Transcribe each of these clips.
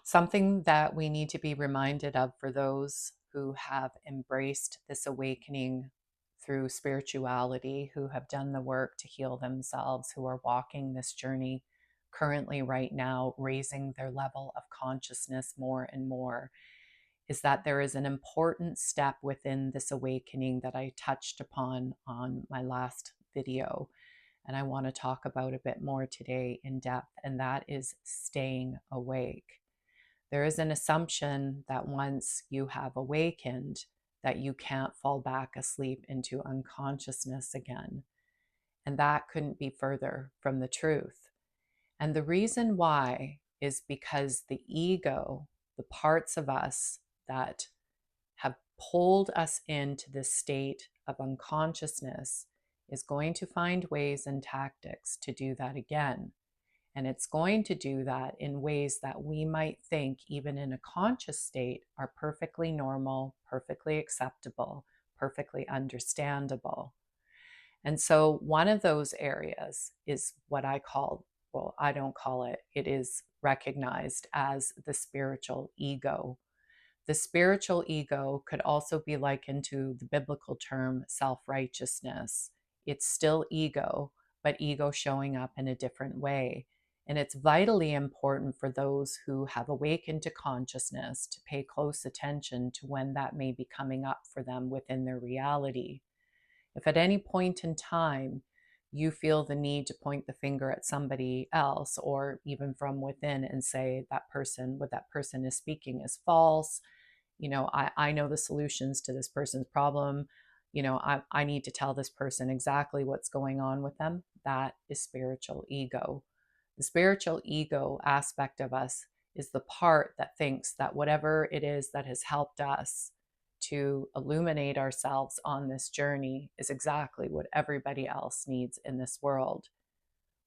Something that we need to be reminded of for those who have embraced this awakening through spirituality, who have done the work to heal themselves, who are walking this journey currently, right now, raising their level of consciousness more and more, is that there is an important step within this awakening that I touched upon on my last video. And I want to talk about a bit more today in depth, and that is staying awake. There is an assumption that once you have awakened, that you can't fall back asleep into unconsciousness again. And that couldn't be further from the truth. And the reason why is because the ego, the parts of us that have pulled us into this state of unconsciousness, is going to find ways and tactics to do that again. And it's going to do that in ways that we might think, even in a conscious state, are perfectly normal, perfectly acceptable, perfectly understandable. And so, one of those areas is what I call, well, I don't call it, it is recognized as the spiritual ego. The spiritual ego could also be likened to the biblical term self righteousness. It's still ego, but ego showing up in a different way. And it's vitally important for those who have awakened to consciousness to pay close attention to when that may be coming up for them within their reality. If at any point in time you feel the need to point the finger at somebody else, or even from within, and say that person, what that person is speaking is false, I know the solutions to this person's problem, I need to tell this person exactly what's going on with them, that is spiritual ego. The spiritual ego aspect of us is the part that thinks that whatever it is that has helped us to illuminate ourselves on this journey is exactly what everybody else needs in this world.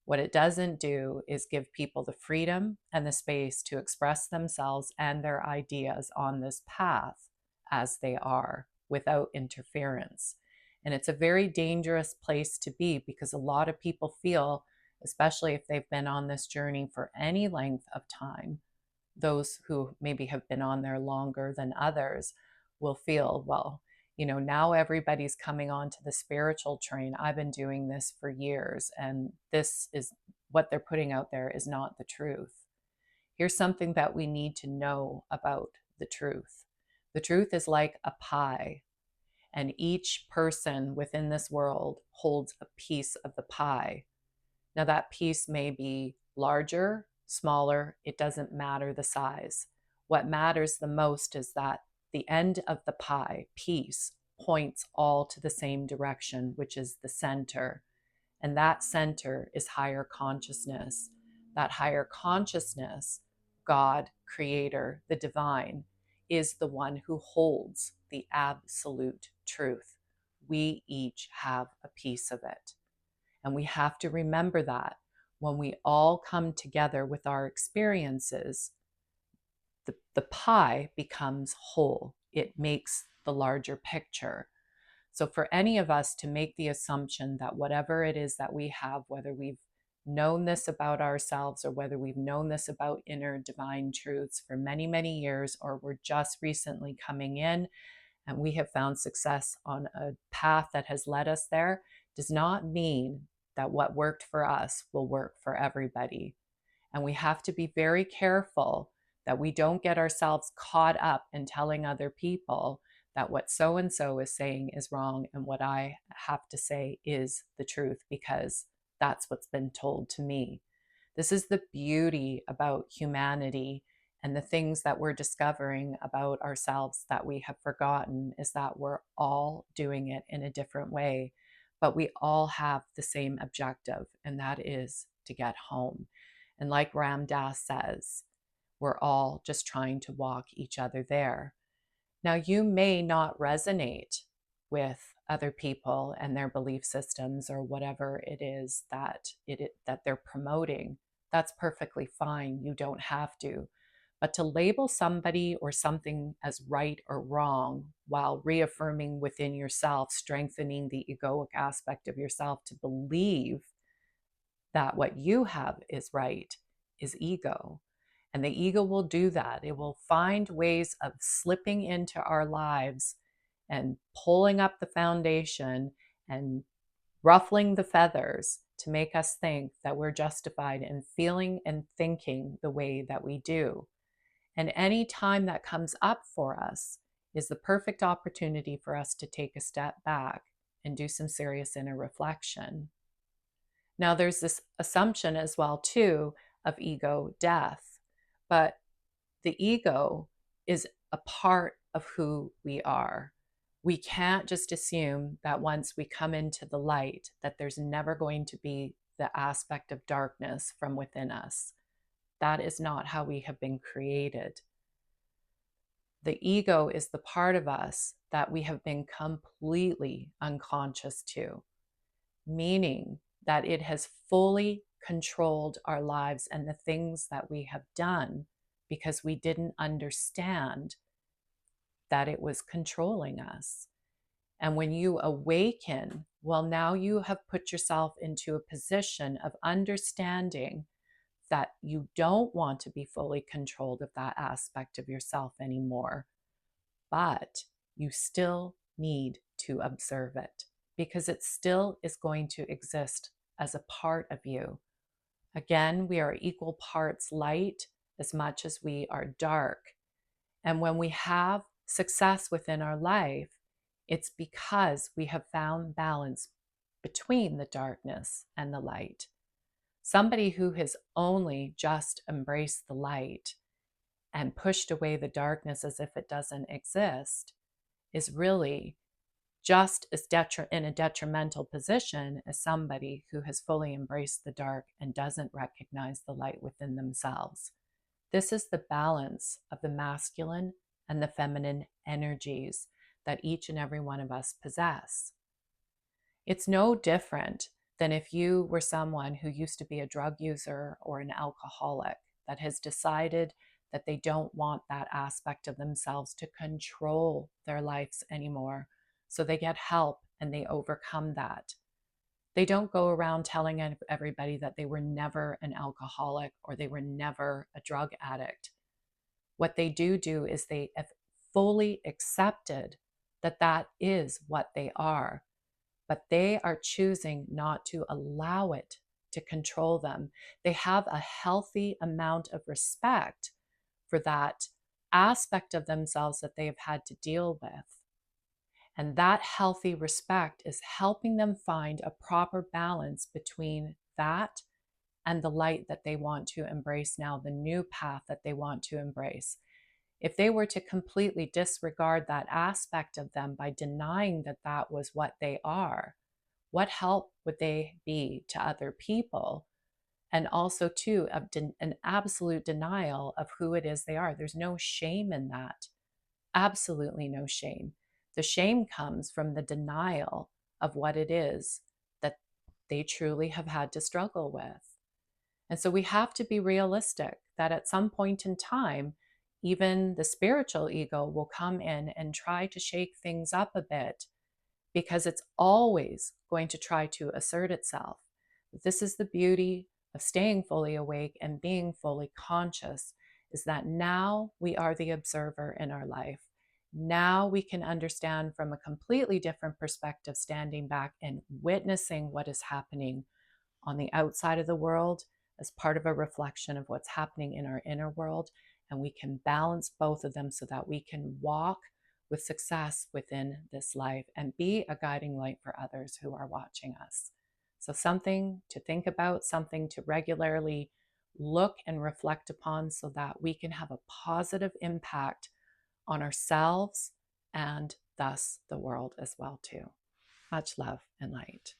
What it doesn't do is give people the freedom and the space to express themselves and their ideas on this path as they are, without interference. And it's a very dangerous place to be, because a lot of people feel, especially if they've been on this journey for any length of time, those who maybe have been on there longer than others will feel, well, now everybody's coming onto the spiritual train. I've been doing this for years, and this is what they're putting out there is not the truth. Here's something that we need to know about the truth. The truth is like a pie, and each person within this world holds a piece of the pie. Now, that piece may be larger, smaller, it doesn't matter the size. What matters the most is that the end of the pie piece points all to the same direction, which is the center. And that center is higher consciousness. That higher consciousness, God, Creator, the divine, is the one who holds the absolute truth. We each have a piece of it. And we have to remember that when we all come together with our experiences, the pie becomes whole. It makes the larger picture. So, for any of us to make the assumption that whatever it is that we have, whether we've known this about ourselves or whether we've known this about inner divine truths for many, many years, or we're just recently coming in and we have found success on a path that has led us there, does not mean that what worked for us will work for everybody. And we have to be very careful that we don't get ourselves caught up in telling other people that what so and so is saying is wrong and what I have to say is the truth, because that's what's been told to me. This is the beauty about humanity, and the things that we're discovering about ourselves that we have forgotten is that we're all doing it in a different way, but we all have the same objective, and that is to get home. And like Ram Dass says, we're all just trying to walk each other there. Now, you may not resonate with other people and their belief systems or whatever it is that they're promoting. That's perfectly fine. You don't have to. But to label somebody or something as right or wrong while reaffirming within yourself, strengthening the egoic aspect of yourself to believe that what you have is right, is ego. And the ego will do that. It will find ways of slipping into our lives and pulling up the foundation and ruffling the feathers to make us think that we're justified in feeling and thinking the way that we do. And any time that comes up for us is the perfect opportunity for us to take a step back and do some serious inner reflection. Now, there's this assumption as well, too, of ego death, but the ego is a part of who we are. We can't just assume that once we come into the light, that there's never going to be the aspect of darkness from within us. That is not how we have been created. The ego is the part of us that we have been completely unconscious to, meaning that it has fully controlled our lives and the things that we have done because we didn't understand that it was controlling us. And when you awaken, well, now you have put yourself into a position of understanding that you don't want to be fully controlled of that aspect of yourself anymore, but you still need to observe it because it still is going to exist as a part of you. Again, we are equal parts light as much as we are dark. And when we have success within our life, it's because we have found balance between the darkness and the light. Somebody who has only just embraced the light and pushed away the darkness as if it doesn't exist is really just as in a detrimental position as somebody who has fully embraced the dark and doesn't recognize the light within themselves. This is the balance of the masculine and the feminine energies that each and every one of us possess. It's no different than if you were someone who used to be a drug user or an alcoholic that has decided that they don't want that aspect of themselves to control their lives anymore. So they get help and they overcome that. They don't go around telling everybody that they were never an alcoholic or they were never a drug addict. What they do is they have fully accepted that that is what they are, but they are choosing not to allow it to control them. They have a healthy amount of respect for that aspect of themselves that they have had to deal with. And that healthy respect is helping them find a proper balance between that and the light that they want to embrace now, the new path that they want to embrace. If they were to completely disregard that aspect of them by denying that that was what they are, what help would they be to other people? And also, too, an absolute denial of who it is they are. There's no shame in that. Absolutely no shame. The shame comes from the denial of what it is that they truly have had to struggle with. And so we have to be realistic that at some point in time, even the spiritual ego will come in and try to shake things up a bit because it's always going to try to assert itself. This is the beauty of staying fully awake and being fully conscious, is that now we are the observer in our life. Now we can understand from a completely different perspective, standing back and witnessing what is happening on the outside of the world as part of a reflection of what's happening in our inner world. And we can balance both of them so that we can walk with success within this life and be a guiding light for others who are watching us. So something to think about, something to regularly look and reflect upon so that we can have a positive impact on ourselves and thus the world as well too. Much love and light.